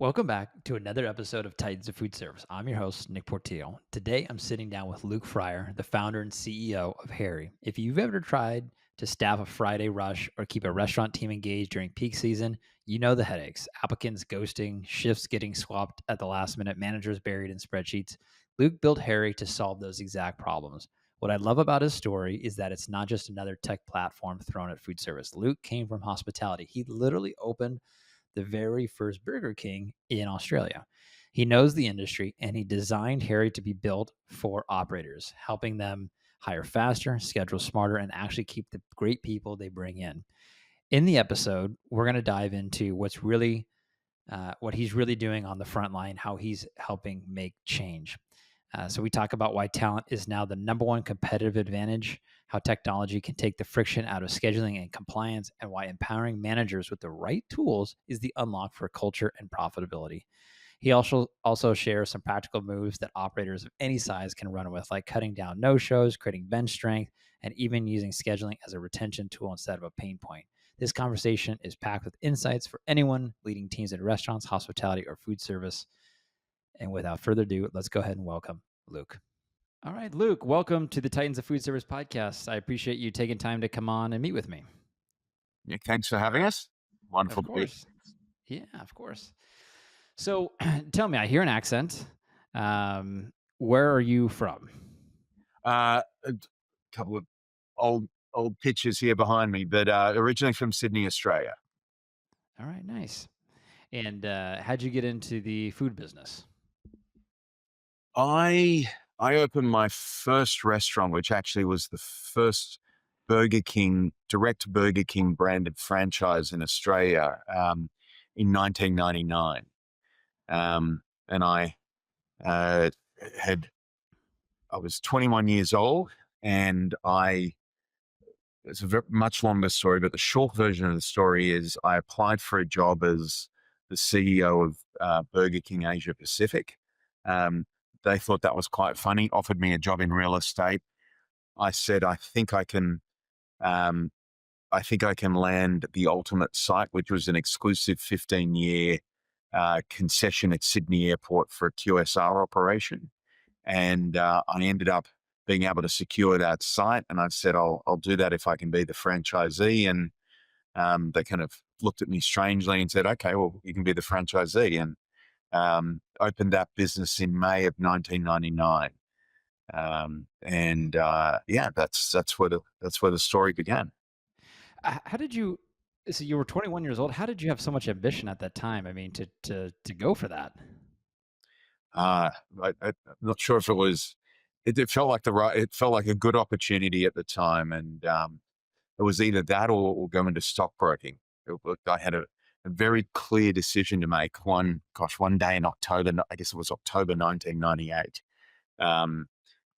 Welcome back to another episode of Titans of Food Service. I'm your host, Nick Portillo. Today, I'm sitting down with Luke Fryer, the founder and CEO of Harri. If you've ever tried to staff a Friday rush or keep a restaurant team engaged during peak season, you know the headaches. Applicants ghosting, shifts getting swapped at the last minute, managers buried in spreadsheets. Luke built Harri to solve those exact problems. What I love about his story is that it's not just another tech platform thrown at food service. Luke came from hospitality. He literally opened the very first Burger King in Australia. He knows the industry and he designed Harri to be built for operators, helping them hire faster, schedule smarter, and actually keep the great people they bring in. In the episode, we're going to dive into what he's really doing on the front line, how he's helping make change. So we talk about why talent is now the number one competitive advantage, how technology can take the friction out of scheduling and compliance, and why empowering managers with the right tools is the unlock for culture and profitability. He also shares some practical moves that operators of any size can run with, like cutting down no-shows, creating bench strength, and even using scheduling as a retention tool instead of a pain point. This conversation is packed with insights for anyone leading teams in restaurants, hospitality, or food service. And without further ado, let's go ahead and welcome Luke. All right, Luke, welcome to the Titans of Food Service podcast. I appreciate you taking time to come on and meet with me. Yeah, thanks for having us. Of Wonderful to be. course. Yeah, of course. So tell me, I hear an accent. Where are you from? A couple of old pictures here behind me, but originally from Sydney, Australia. All right, nice. And how'd you get into the food business? I opened my first restaurant, which actually was the first Burger King direct Burger King branded franchise in Australia in 1999, and uh, had I was 21 years old, and it's a much longer story, but the short version of the story is I applied for a job as the CEO of Burger King Asia Pacific. Um, they thought that was quite funny, offered me a job in real estate. I said, um, I think I can land the ultimate site, which was an exclusive 15-year concession at Sydney Airport for a QSR operation. And I ended up being able to secure that site. And I said, I'll do that if I can be the franchisee. And they kind of looked at me strangely and said, okay, well, you can be the franchisee. And opened that business in May of 1999. Yeah, that's where the story began. How did you? So you were 21 years old. How did you have so much ambition at that time? I mean, to go for that. Uh, I'm not sure if it was. It felt like the right. It felt like a good opportunity at the time, and it was either that or go into stockbroking. I had a very clear decision to make. One day in October, I guess it was October 1998, um,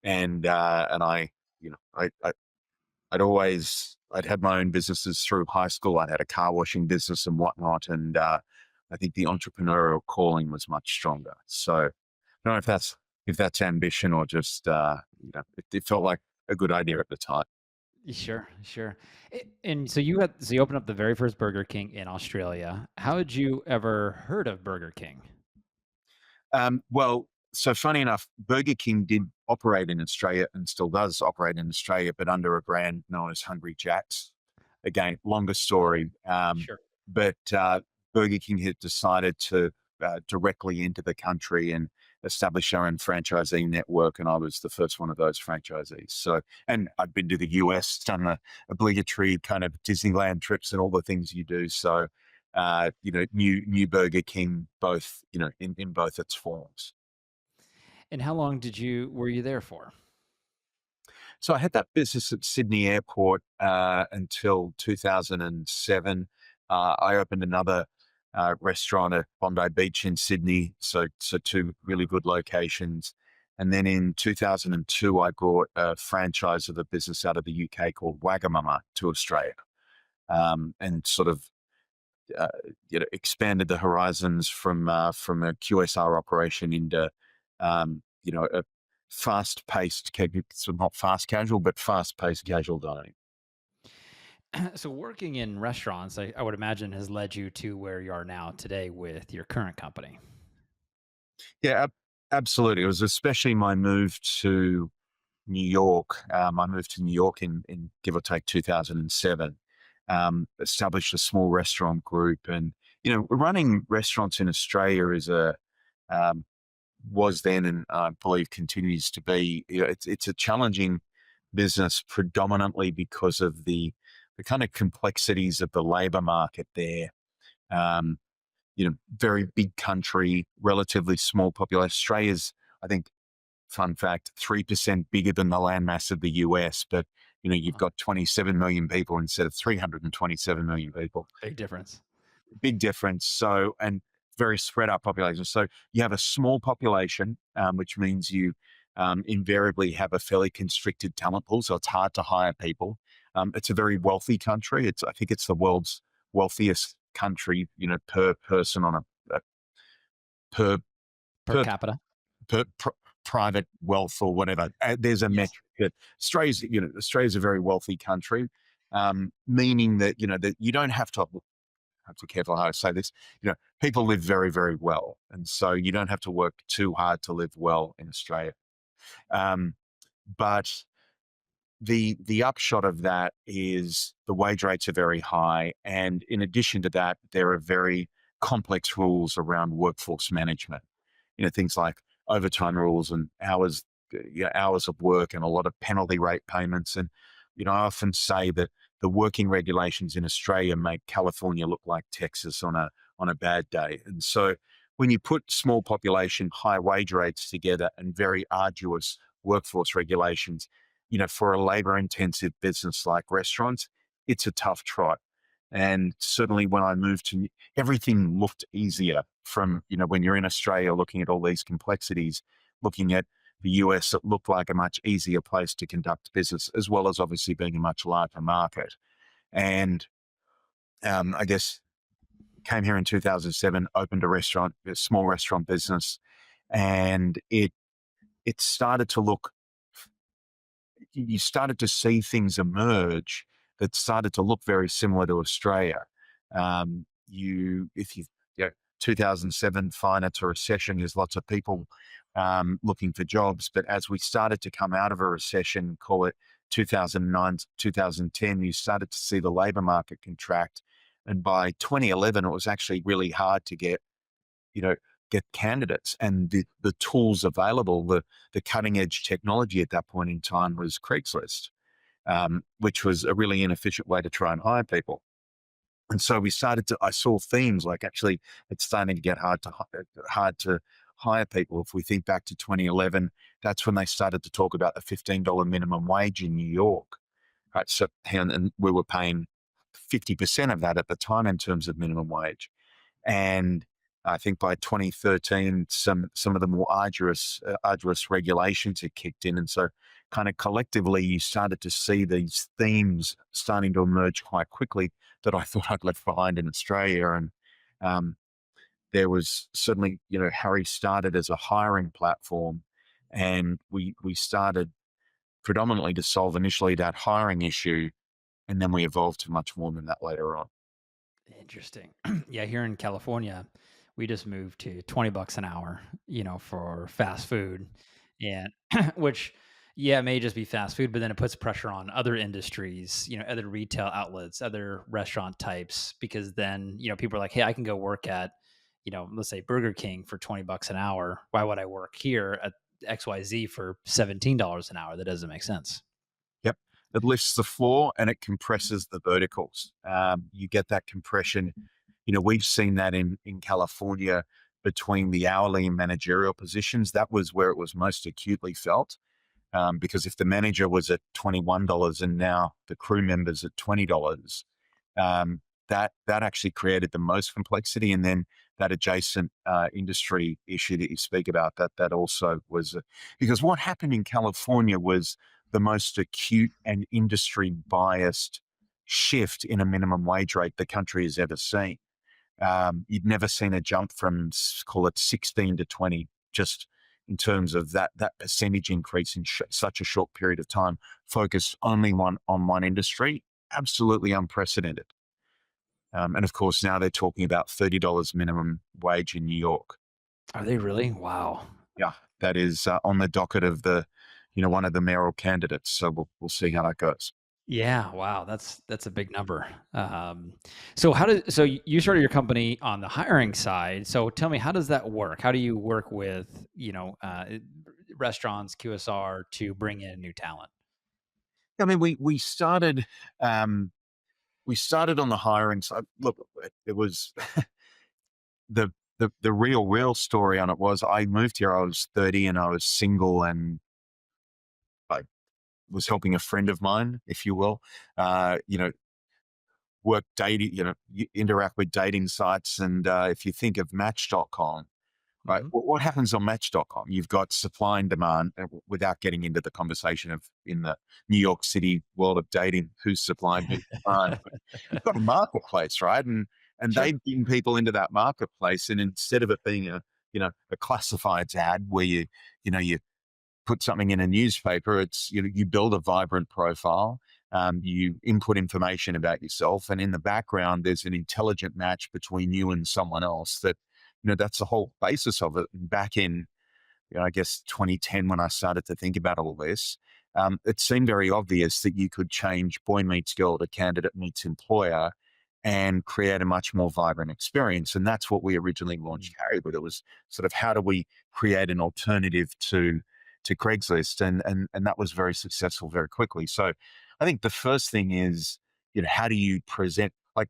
and I, you know, I'd had my own businesses through high school. I'd had a car washing business and whatnot, and I think the entrepreneurial calling was much stronger. So I don't know if that's ambition or just it felt like a good idea at the time. Sure, sure. And so you opened up the very first Burger King in Australia. How had you ever heard of Burger King? Well, so funny enough, Burger King did operate in Australia and still does operate in Australia, but under a brand known as Hungry Jack's. Again, longer story. Sure. But Burger King had decided to directly enter the country and establish our own franchisee network, and I was the first one of those franchisees. So, and I'd been to the US, done the obligatory kind of Disneyland trips and all the things you do. So, new Burger King, both in both its forms. And how long were you there for? So I had that business at Sydney Airport until 2007. I opened another restaurant at Bondi Beach in Sydney, so two really good locations. And then in 2002, I brought a franchise of a business out of the UK called Wagamama to Australia, and sort of expanded the horizons from a QSR operation into a fast paced, so not fast casual, but fast paced casual dining. So working in restaurants, I would imagine has led you to where you are now today with your current company. Yeah, absolutely. It was especially my move to New York. I moved to New York in give or take 2007. Established a small restaurant group, and running restaurants in Australia is a um, was then, and I believe continues to be. It's a challenging business, predominantly because of the kind of complexities of the labor market there. Um, very big country, relatively small population. Australia's, I think, fun fact, 3% bigger than the landmass of the US, but you've Wow, got 27 million people instead of 327 million people. big difference. Big difference. So, and very spread out population. So you have a small population, which means you invariably have a fairly constricted talent pool. So it's hard to hire people. It's a very wealthy country. I think it's the world's wealthiest country, per person on a per Per per capita? per private wealth or whatever. There's a Yes. metric that Australia's a very wealthy country, meaning that that you don't have to be careful how I say this. People live very, very well, and so you don't have to work too hard to live well in Australia. Um, but the upshot of that is the wage rates are very high, and in addition to that, there are very complex rules around workforce management. Things like overtime rules and hours of work, and a lot of penalty rate payments. And I often say that the working regulations in Australia make California look like Texas on a bad day. And so when you put small population, high wage rates together, and very arduous workforce regulations, for a labor intensive business like restaurants, it's a tough trot. And certainly when I moved to, everything looked easier from, when you're in Australia looking at all these complexities, looking at the US, it looked like a much easier place to conduct business, as well as obviously being a much larger market. And I guess came here in 2007, opened a small restaurant business, and it started to look you started to see things emerge that started to look very similar to Australia. If you, 2007 finance a recession, there's lots of people looking for jobs. But as we started to come out of a recession, call it 2009, 2010, you started to see the labor market contract. And by 2011, it was actually really hard to you know, get candidates, and the tools available, the cutting edge technology at that point in time was Craigslist, which was a really inefficient way to try and hire people. And so I saw themes like actually it's starting to get hard to hire people. If we think back to 2011, that's when they started to talk about the $15 minimum wage in New York. Right. So, and we were paying 50% of that at the time in terms of minimum wage. And I think by 2013, some of the more arduous regulations had kicked in, and so kind of collectively, you started to see these themes starting to emerge quite quickly that I thought I'd left behind in Australia. And um, there was certainly, Harry started as a hiring platform, and we started predominantly to solve initially that hiring issue, and then we evolved to much more than that later on. Interesting. Yeah, here in California, we just moved to 20 bucks an hour, for fast food. And which, yeah, it may just be fast food, but then it puts pressure on other industries, other retail outlets, other restaurant types, because then, people are like, hey, I can go work at, let's say Burger King for 20 bucks an hour. Why would I work here at XYZ for $17 an hour? That doesn't make sense. Yep. It lifts the floor and it compresses the verticals. You get that compression. We've seen that in California between the hourly and managerial positions. That was where it was most acutely felt. Because if the manager was at $21 and now the crew members at $20, that actually created the most complexity. And then that adjacent industry issue that you speak about, that also was because what happened in California was the most acute and industry biased shift in a minimum wage rate the country has ever seen. You'd never seen a jump from call it 16 to 20, just in terms of that percentage increase in such a short period of time, focused only on one industry. absolutely unprecedented. And of course, now they're talking about $30 minimum wage in New York. Are they really? Wow. Yeah, that is on the docket of one of the mayoral candidates. So we'll see how that goes. Yeah, wow, that's a big number. So you started your company on the hiring side. So tell me, how does that work? How do you work with restaurants, QSR to bring in new talent? I mean, um, we started on the hiring side. Look, it was the real story on it was I moved here. I was 30 and I was single, and I was helping a friend of mine, if you will, uh, you know, work dating, interact with dating sites. And if you think of Match.com, right, Mhm. what happens on Match.com? You've got supply and demand, without getting into the conversation of in the New York City world of dating, who's supplying who's demand. But you've got a marketplace, right? And they Sure. bring people into that marketplace, and instead of it being a classifieds ad where you put something in a newspaper, it's you build a vibrant profile, you input information about yourself, and in the background, there's an intelligent match between you and someone else. That's the whole basis of it. And back in I guess 2010 when I started to think about all this, it seemed very obvious that you could change boy meets girl to candidate meets employer and create a much more vibrant experience. And that's what we originally Mm. launched Harry with. It was sort of how do we create an alternative to Craigslist, and that was very successful very quickly. So I think the first thing is, how do you present like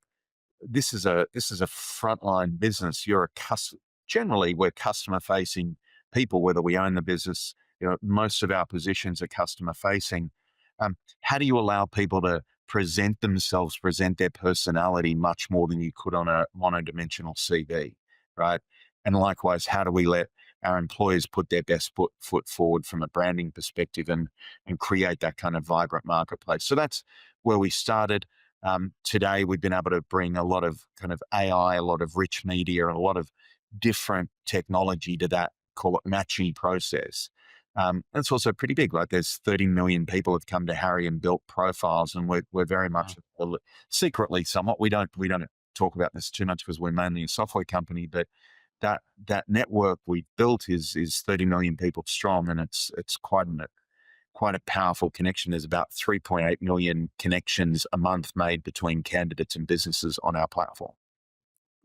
this is a frontline business. Generally, we're customer facing people, whether we own the business. Most of our positions are customer facing. How do you allow people to present themselves, present their personality much more than you could on a monodimensional CV, right? And likewise, how do we let our employees put their best foot forward from a branding perspective and create that kind of vibrant marketplace? So that's where we started. Today, we've been able to bring a lot of kind of AI, a lot of rich media, and a lot of different technology to that, call it matching process. It's also pretty big. Like there's 30 million people have come to Harry and built profiles, and we're very much Wow. secretly somewhat. We don't talk about this too much because we're mainly a software company, but that network we built is 30 million people strong, and it's quite a powerful connection. There's about 3.8 million connections a month made between candidates and businesses on our platform.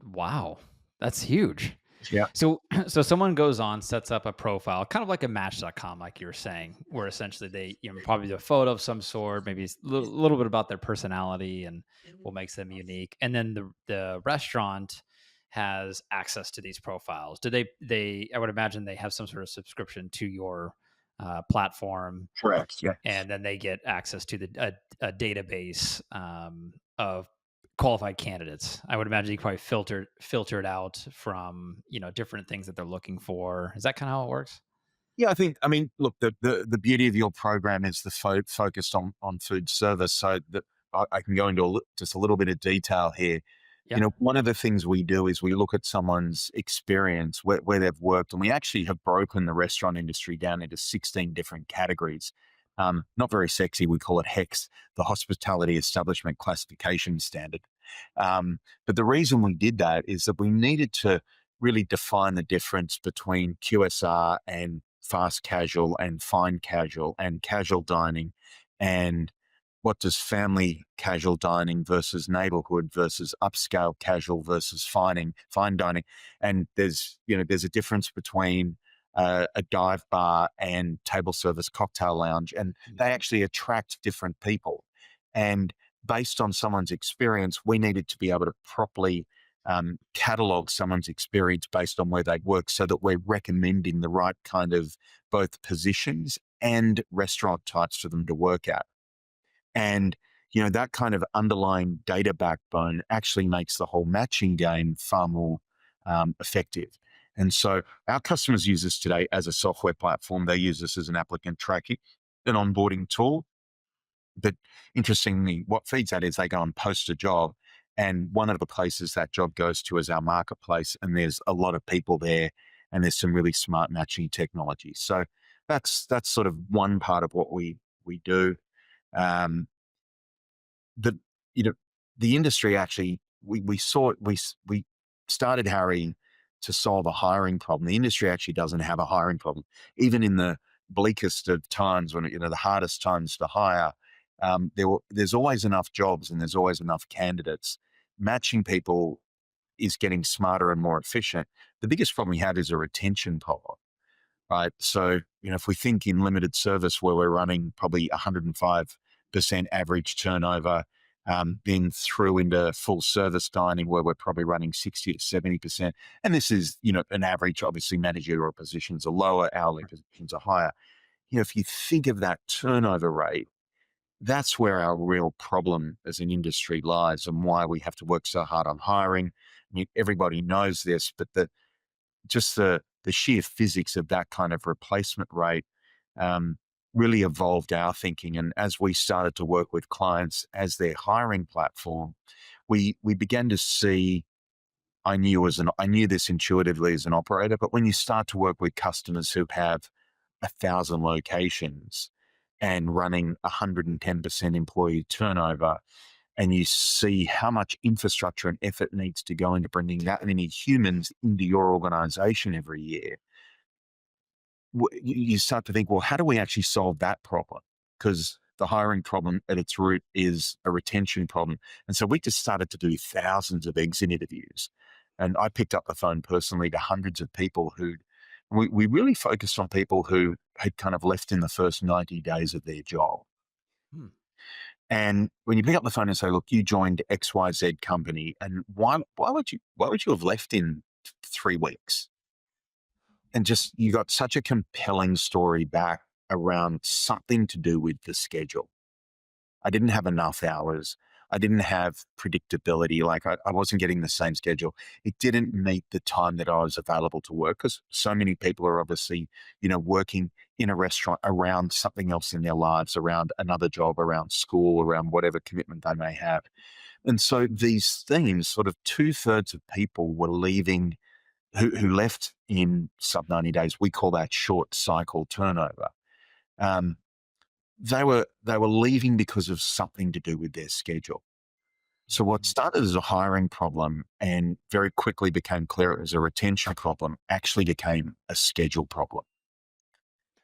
Wow, that's huge. Yeah, So so someone goes on, sets up a profile, kind of like a Match.com, like you were saying, where essentially they, probably do a photo of some sort, maybe a little bit about their personality and what makes them unique. And then the restaurant has access to these profiles. Do they I would imagine they have some sort of subscription to your platform, correct. Yeah. and then they get access to a database of qualified candidates. I would imagine you probably filter it out from different things that they're looking for. Is that kind of how it works? Yeah, I mean, look, the beauty of your program is the focused on food service. So that I can go into just a little bit of detail here. Yeah. One of the things we do is we look at someone's experience, where they've worked, and we actually have broken the restaurant industry down into 16 different categories. Not very sexy. We call it HEX, the Hospitality Establishment Classification Standard. But the reason we did that is that we needed to really define the difference between QSR and fast casual and fine casual and casual dining, and what does family casual dining versus neighborhood versus upscale casual versus fine dining. And there's a difference between a dive bar and table service cocktail lounge, and they Mhm. actually attract different people. And based on someone's experience, we needed to be able to properly catalog someone's experience based on where they work, so that we're recommending the right kind of both positions and restaurant types for them to work at. And that kind of underlying data backbone actually makes the whole matching game far more effective. And so our customers use this today as a software platform. They use this as an applicant tracking, an onboarding tool. But interestingly, what feeds that is they go and post a job, and one of the places that job goes to is our marketplace, and there's a lot of people there, and there's some really smart matching technology. So that's sort of one part of what we do. Um, the you know the industry actually we saw it we started Harry to solve a hiring problem. The industry actually doesn't have a hiring problem, even in the bleakest of times when the hardest times to hire. There's always enough jobs and there's always enough candidates. Matching people is getting smarter and more efficient. The biggest problem we have is a retention problem, right? So, if we think in limited service where we're running probably 105% average turnover, then through into full service dining where we're probably running 60 to 70%. And this is, an average, obviously managerial positions are lower, hourly positions are higher. If you think of that turnover rate, that's where our real problem as an industry lies and why we have to work so hard on hiring. I mean, everybody knows this, but the sheer physics of that kind of replacement rate um, really evolved our thinking. And as we started to work with clients as their hiring platform, we began to see. I knew this intuitively as an operator, but when you start to work with customers who have 1,000 locations and running 110% employee turnover, and you see how much infrastructure and effort needs to go into bringing that many humans into your organization every year, you start to think, well, how do we actually solve that problem? Because the hiring problem at its root is a retention problem. And so we just started to do thousands of exit interviews. And I picked up the phone personally to hundreds of people we really focused on people who had kind of left in the first 90 days of their job. Hmm. And when you pick up the phone and say, look, you joined XYZ company, and why would you have left in 3 weeks? And just you got such a compelling story back around something to do with the schedule. I didn't have enough hours. I didn't have predictability. Like I wasn't getting the same schedule. It didn't meet the time that I was available to work because so many people are obviously, working in a restaurant around something else in their lives, around another job, around school, around whatever commitment they may have. And so these themes, sort of 2/3 of people were leaving who left in sub 90 days. We call that short cycle turnover. Um, they were leaving because of something to do with their schedule. So what Mhm. started as a hiring problem and very quickly became clear as a retention problem actually became a schedule problem.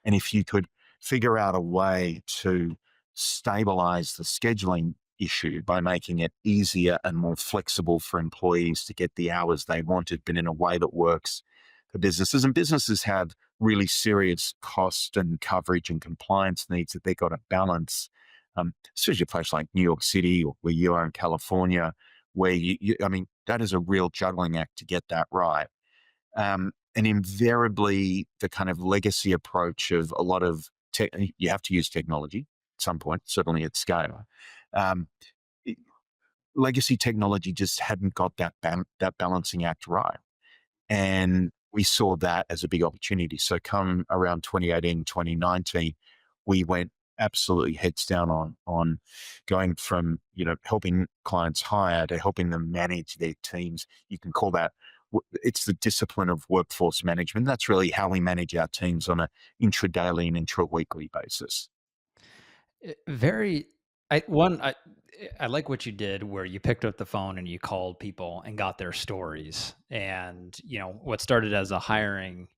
And if you could figure out a way to stabilize the scheduling issue by making it easier and more flexible for employees to get the hours they wanted, but in a way that works for businesses. And businesses have really serious cost and coverage and compliance needs that they've got to balance. Especially a place like New York City or where you are in California, where I mean, that is a real juggling act to get that right. And invariably, the kind of legacy approach of a lot of tech, you have to use technology at some point, certainly at scale. Um, i- Legacy technology just hadn't got that balancing act right. And we saw that as a big opportunity. So come around 2018, 2019, we went absolutely heads down on going from, helping clients hire to helping them manage their teams. You can call that it's the discipline of workforce management. That's really how we manage our teams on a intra-daily and intra-weekly basis. Very I like what you did where you picked up the phone and you called people and got their stories. And, what started as a hiring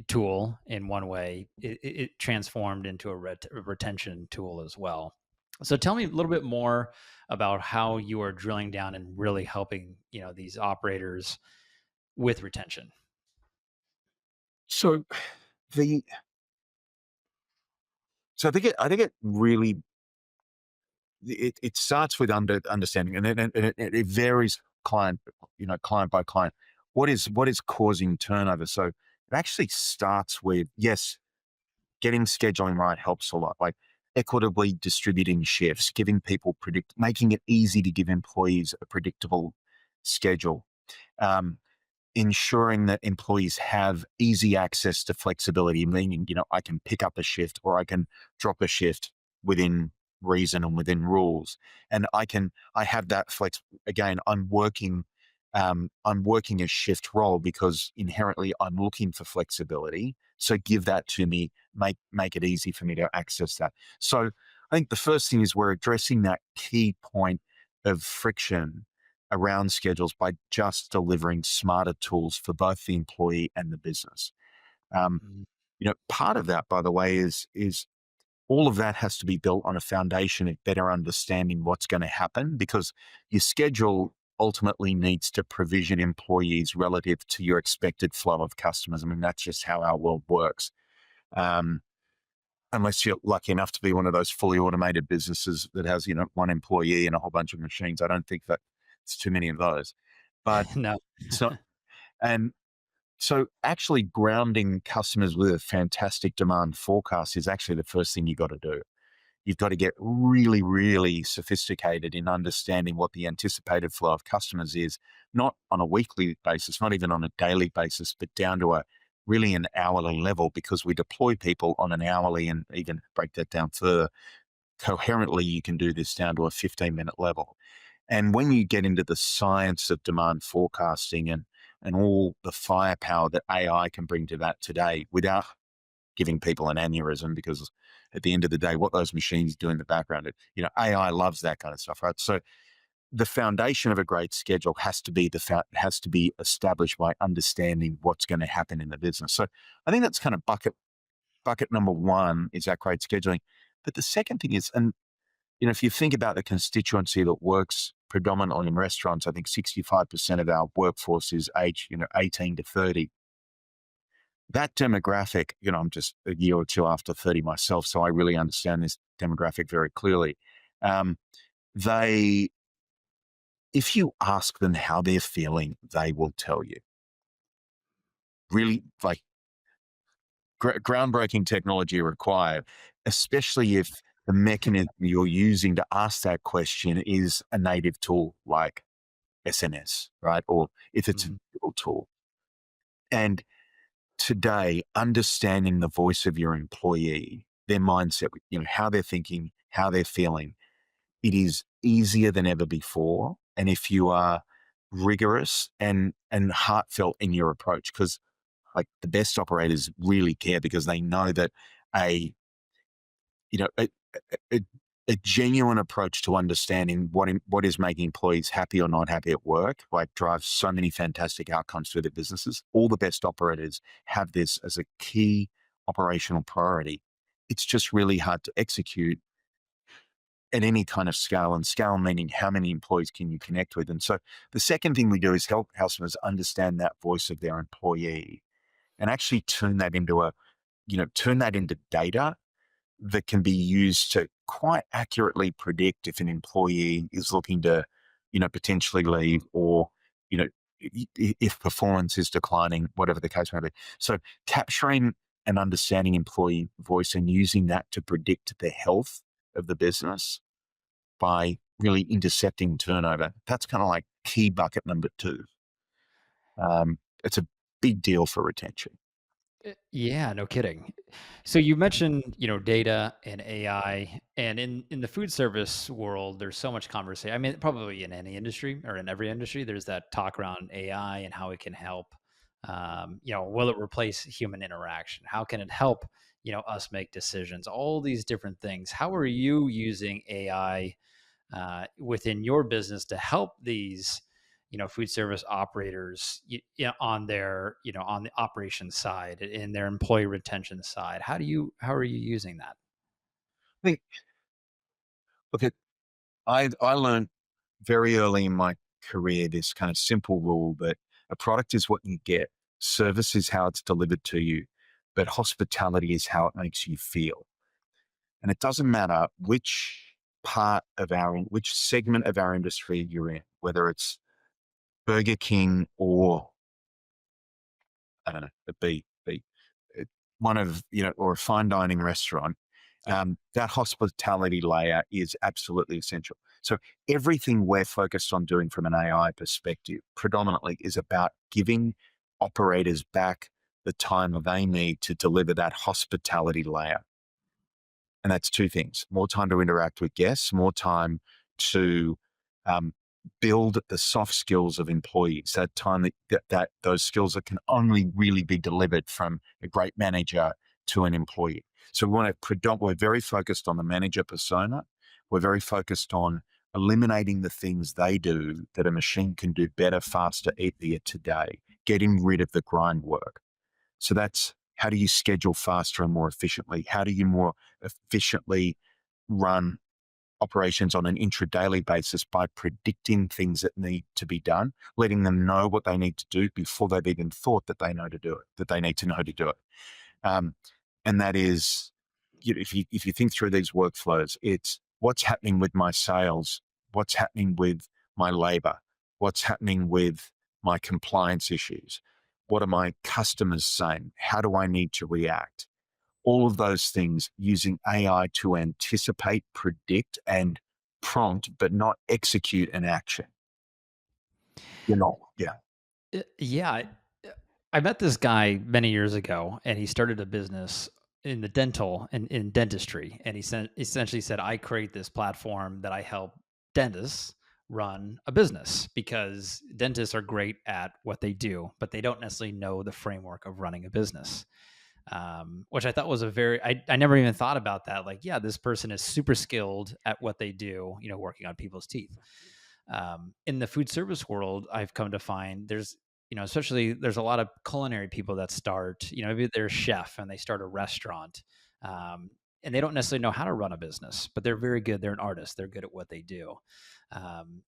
tool in one way, it transformed into a retention tool as well. So tell me a little bit more about how you are drilling down and really helping, these operators with retention. So the so I think it really it starts with understanding, and then it varies client by client. What is causing turnover? So it actually starts with, yes, getting scheduling right helps a lot. Like equitably distributing shifts, giving people making it easy to give employees a predictable schedule. Um, Ensuring that employees have easy access to flexibility, meaning, I can pick up a shift or I can drop a shift within reason and within rules. And I have that flex. Again, I'm working a shift role because inherently I'm looking for flexibility. So give that to me, make it easy for me to access that. So I think the first thing is we're addressing that key point of friction around schedules by just delivering smarter tools for both the employee and the business. Um, Mm. Part of that, by the way, is all of that has to be built on a foundation of better understanding what's going to happen, because your schedule ultimately needs to provision employees relative to your expected flow of customers. I mean, that's just how our world works. Um, Unless you're lucky enough to be one of those fully automated businesses that has, one employee and a whole bunch of machines. I don't think that it's too many of those. But No. so, and so actually grounding customers with a fantastic demand forecast is actually the first thing you got to do. You've got to get really, really sophisticated in understanding what the anticipated flow of customers is, not on a weekly basis, not even on a daily basis, but down to a really an hourly level, because we deploy people on an hourly, and even break that down further. Coherently, you can do this down to a 15-minute level. And when you get into the science of demand forecasting and all the firepower that AI can bring to that today, without giving people an aneurysm, because at the end of the day, what those machines do in the background, AI loves that kind of stuff, right? So the foundation of a great schedule has to be established by understanding what's going to happen in the business. So I think that's kind of bucket number one, is that great scheduling. But the second thing is, and if you think about the constituency that works predominantly in restaurants, I think 65% of our workforce is age, 18 to 30. That demographic, I'm just a year or two after 30 myself, so I really understand this demographic very clearly. Um, they, if you ask them how they're feeling, they will tell you. Really, like, groundbreaking technology required, especially if the mechanism you're using to ask that question is a native tool like SNS, right? Or if it's a Mhm. digital tool. And today, understanding the voice of your employee, their mindset, how they're thinking, how they're feeling, it is easier than ever before. And if you are rigorous and heartfelt in your approach, because like the best operators really care, because they know that a you know a, a, a genuine approach to understanding what is making employees happy or not happy at work, like, drives so many fantastic outcomes for their businesses. All the best operators have this as a key operational priority. It's just really hard to execute at any kind of scale, and scale meaning how many employees can you connect with. And so the second thing we do is help customers understand that voice of their employee, and actually turn that into data that can be used to quite accurately predict if an employee is looking to, potentially leave, or, you know, if performance is declining, whatever the case may be. So capturing and understanding employee voice and using that to predict the health of the business by really intercepting turnover, that's kind of like key bucket number two. It's a big deal for retention. Yeah, no kidding. So you mentioned, data and AI, and in the food service world, there's so much conversation. I mean, probably in any industry or in every industry, there's that talk around AI and how it can help. Will it replace human interaction? How can it help, us make decisions? All these different things. How are you using AI within your business to help these food service operators on their on the operations side and their employee retention side? How are you using that? I think, look, I learned very early in my career this kind of simple rule that a product is what you get, service is how it's delivered to you, but hospitality is how it makes you feel. And it doesn't matter which segment of our industry you're in, whether it's Burger King or, I don't know, a one of, or a fine dining restaurant. Yeah. That hospitality layer is absolutely essential. So everything we're focused on doing from an AI perspective predominantly is about giving operators back the time that they need to deliver that hospitality layer. And that's two things: more time to interact with guests, more time to um, build the soft skills of employees. That time those skills that can only really be delivered from a great manager to an employee. So we're very focused on the manager persona. We're very focused on eliminating the things they do that a machine can do better, faster, easier today, getting rid of the grind work. So that's how do you schedule faster and more efficiently? How do you more efficiently run operations on an intra-daily basis by predicting things that need to be done, letting them know what they need to do before they've even thought that they know to do it, that they need to know to do it. Um, and that is, if you think through these workflows, it's what's happening with my sales, what's happening with my labor, what's happening with my compliance issues, what are my customers saying, how do I need to react? All of those things using AI to anticipate, predict, and prompt, but not execute an action. Yeah. Yeah, I met this guy many years ago, and he started a business in the dental and in dentistry. And essentially said, "I create this platform that I help dentists run a business because dentists are great at what they do, but they don't necessarily know the framework of running a business." Which I thought was I never even thought about that. Like, yeah, this person is super skilled at what they do, working on people's teeth. In the food service world, I've come to find especially there's a lot of culinary people that start, maybe they're a chef and they start a restaurant. Um, and they don't necessarily know how to run a business, but they're very good. They're an artist. They're good at what they do.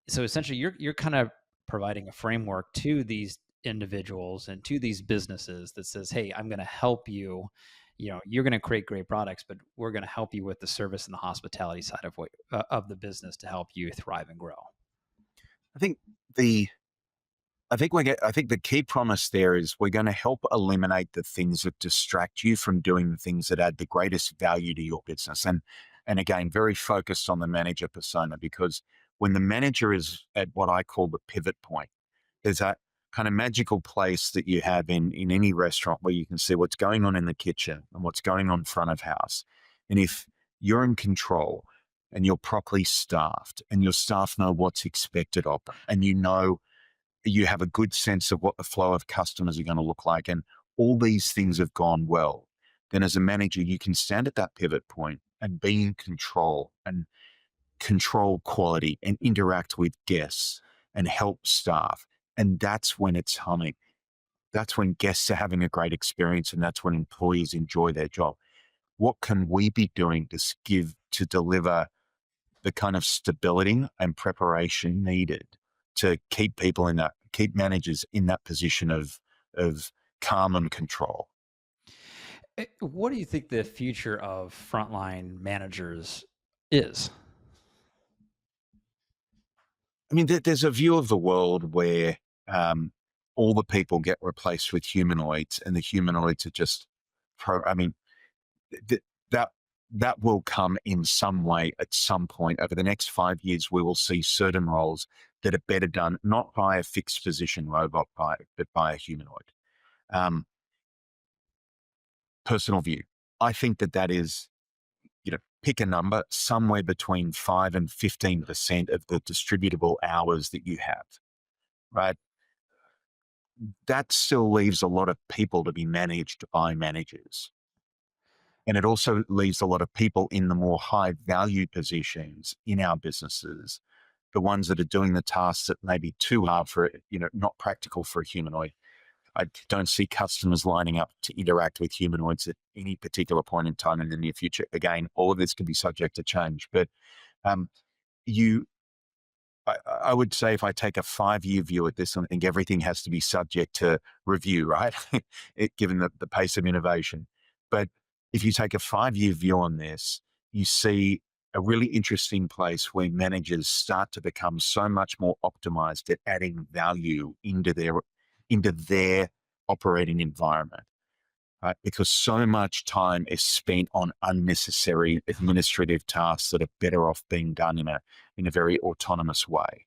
So essentially, you're kind of providing a framework to these individuals and to these businesses that says, "Hey, I'm going to help you. You're going to create great products, but we're going to help you with the service and the hospitality side of the business to help you thrive and grow." I think the I think the key promise there is we're going to help eliminate the things that distract you from doing the things that add the greatest value to your business. And again, very focused on the manager persona, because when the manager is at what I call the pivot point, there's that kind of magical place that you have in any restaurant where you can see what's going on in the kitchen and what's going on front of house. And if you're in control and you're properly staffed and your staff know what's expected of them, and you have a good sense of what the flow of customers are going to look like, and all these things have gone well, then as a manager, you can stand at that pivot point and be in control and control quality and interact with guests and help staff. And that's when it's humming. That's when guests are having a great experience, and that's when employees enjoy their job. What can we be doing to deliver the kind of stability and preparation needed to keep managers in that position of calm and control? What do you think the future of frontline managers is? I mean, there's a view of the world where um, all the people get replaced with humanoids, and the humanoids are just I mean, th- that that will come in some way at some point over the next 5 years. We will see certain roles that are better done not by a fixed position robot, but by a humanoid. Um, Personal view. I think that is, pick a number somewhere between 5 and 15% of the distributable hours that you have, right? That still leaves a lot of people to be managed by managers. And it also leaves a lot of people in the more high value positions in our businesses, the ones that are doing the tasks that may be too hard not practical for a humanoid. I don't see customers lining up to interact with humanoids at any particular point in time in the near future. Again, all of this can be subject to change, but um, you I would say if I take a 5-year view at this, I think everything has to be subject to review, right? Given the pace of innovation. But if you take a 5-year view on this, you see a really interesting place where managers start to become so much more optimized at adding value into their operating environment. Right? Because so much time is spent on unnecessary administrative tasks that are better off being done in a very autonomous way.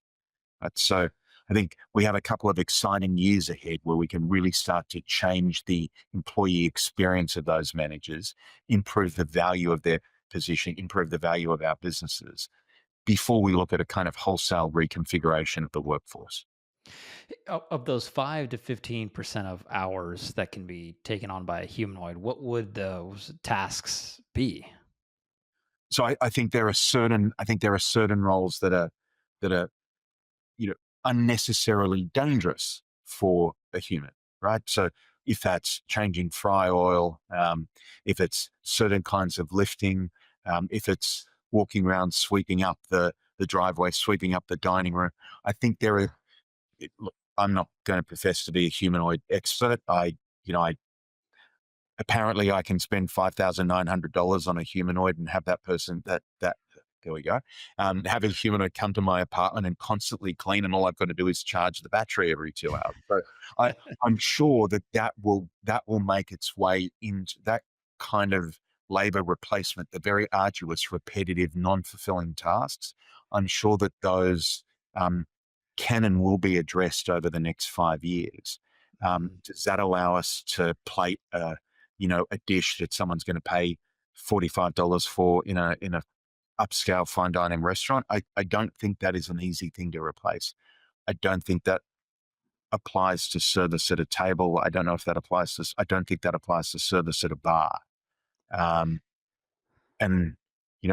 Right? So I think we have a couple of exciting years ahead where we can really start to change the employee experience of those managers, improve the value of their position, improve the value of our businesses before we look at a kind of wholesale reconfiguration of the workforce. Of those 5 to 15% of hours that can be taken on by a humanoid, what would those tasks be? So I think there are certain roles that are you know unnecessarily dangerous for a human, right? So if that's changing fry oil, if it's certain kinds of lifting, if it's walking around sweeping up the driveway, sweeping up the dining room, I think there are. Look, I'm not going to profess to be a humanoid expert. I apparently I can spend $5,900 on a humanoid and have that person that there we go. Have a humanoid come to my apartment and constantly clean, and all I've got to do is charge the battery every 2 hours. So I, I'm sure that will make its way into that kind of labor replacement, the very arduous, repetitive, non-fulfilling tasks. I'm sure that those um, can and will be addressed over the next 5 years. Mhm. Does that allow us to plate a dish that someone's going to pay $45 for in a upscale fine dining restaurant? I don't think that is an easy thing to replace. I don't think that applies to service at a table. I don't know if that applies to. I don't think that applies to service at a bar. Um, and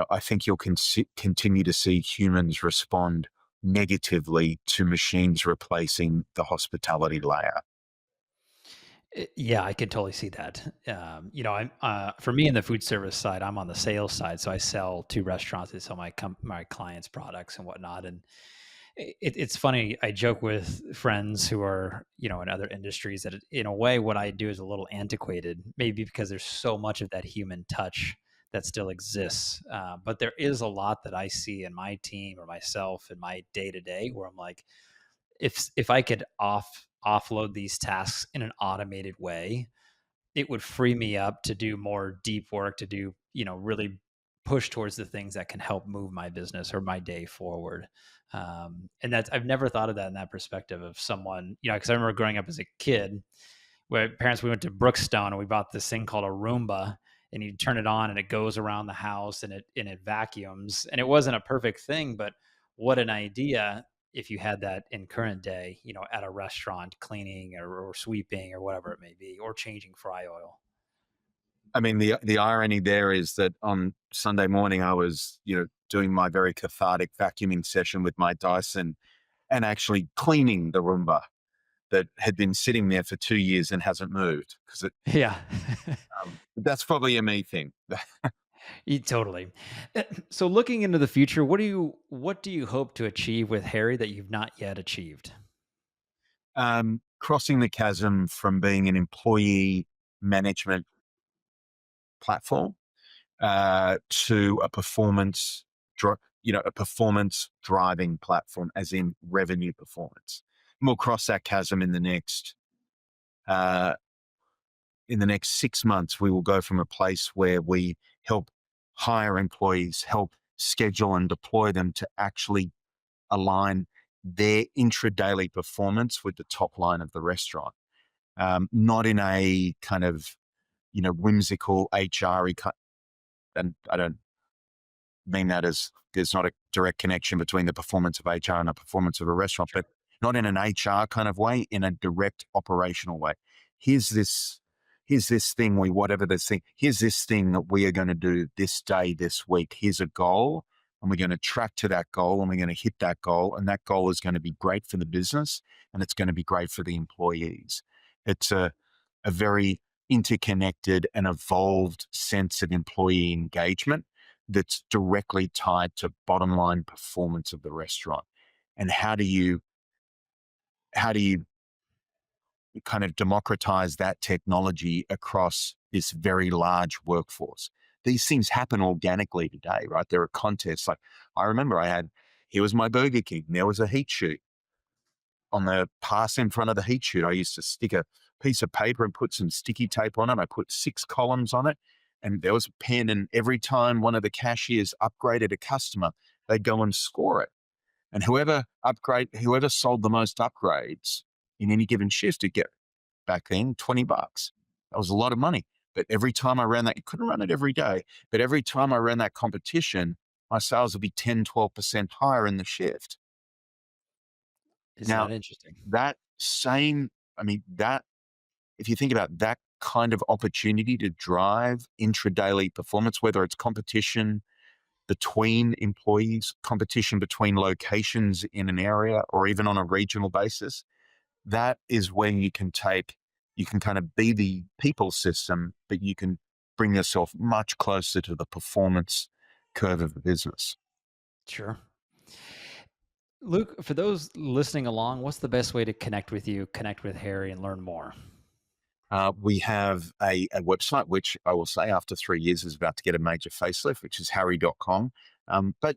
I think you'll continue to see humans respond negatively to machines replacing the hospitality layer. Yeah, I can totally see that. I'm for me in the food service side, I'm on the sales side, so I sell to restaurants. I sell my clients' products and whatnot. And it's funny. I joke with friends who are in other industries that in a way what I do is a little antiquated, maybe because there's so much of that human touch that still exists. But there is a lot that I see in my team or myself in my day to day where I'm like, if I could offload these tasks in an automated way, it would free me up to do more deep work, to do, really push towards the things that can help move my business or my day forward. And that's, I've never thought of that in that perspective of someone, because I remember growing up as a kid where parents, we went to Brookstone and we bought this thing called a Roomba, and you turn it on and it goes around the house and it vacuums. And it wasn't a perfect thing, but what an idea if you had that in current day, at a restaurant cleaning or sweeping or whatever it may be, or changing fry oil. I mean, the irony there is that on Sunday morning, I was, doing my very cathartic vacuuming session with my Dyson and actually cleaning the Roomba that had been sitting there for 2 years and hasn't moved because Yeah. that's probably a me thing. Totally. So looking into the future, what do you hope to achieve with Harry that you've not yet achieved? Crossing the chasm from being an employee management platform to a performance driving platform, as in revenue performance. And we'll cross that chasm uh, in the next 6 months. We will go from a place where we help hire employees, help schedule and deploy them to actually align their intra-daily performance with the top line of the restaurant. Not in a kind of whimsical HR, and I don't mean that as there's not a direct connection between the performance of HR and the performance of a restaurant, but Sure. not in an HR kind of way, in a direct operational way. Here's this, here's this thing whatever this thing, here's this thing that we are going to do this day, this week. Here's a goal, and we're going to track to that goal, and we're going to hit that goal, and that goal is going to be great for the business, and it's going to be great for the employees. It's a very interconnected and evolved sense of employee engagement that's directly tied to bottom line performance of the restaurant. And how do you kind of democratize that technology across this very large workforce? These things happen organically today, right? There are contests. Like, I remember here was my Burger King. There was a heat shoot on the pass in front of the heat shoot. I used to stick a piece of paper and put some sticky tape on it. I put 6 columns on it, and there was a pen. And every time one of the cashiers upgraded a customer, they'd go and score it. And whoever sold the most upgrades in any given shift, would get, back then, $20. That was a lot of money. But every time I ran that, you couldn't run it every day, but every time I ran that competition, my sales would be 10, 12% higher in the shift. Isn't Now, that interesting? that same, I mean, that if you think about that kind of opportunity to drive intra-daily performance, whether it's competition between employees, competition between locations in an area, or even on a regional basis, that is when you can kind of be the people system, but you can bring yourself much closer to the performance curve of the business. Sure. Luke, for those listening along, what's the best way to connect with you, connect with Harry, and learn more? We have a website, which I will say after 3 years is about to get a major facelift, which is harry.com. But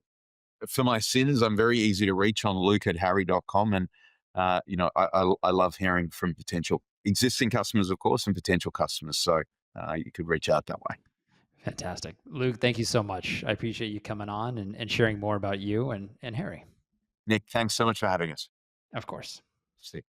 for my sins, I'm very easy to reach on luke@harry.com. And, I love hearing from potential existing customers, of course, and potential customers. So you could reach out that way. Fantastic. Luke, thank you so much. I appreciate you coming on and sharing more about you and Harry, Nick, thanks so much for having us. of course. See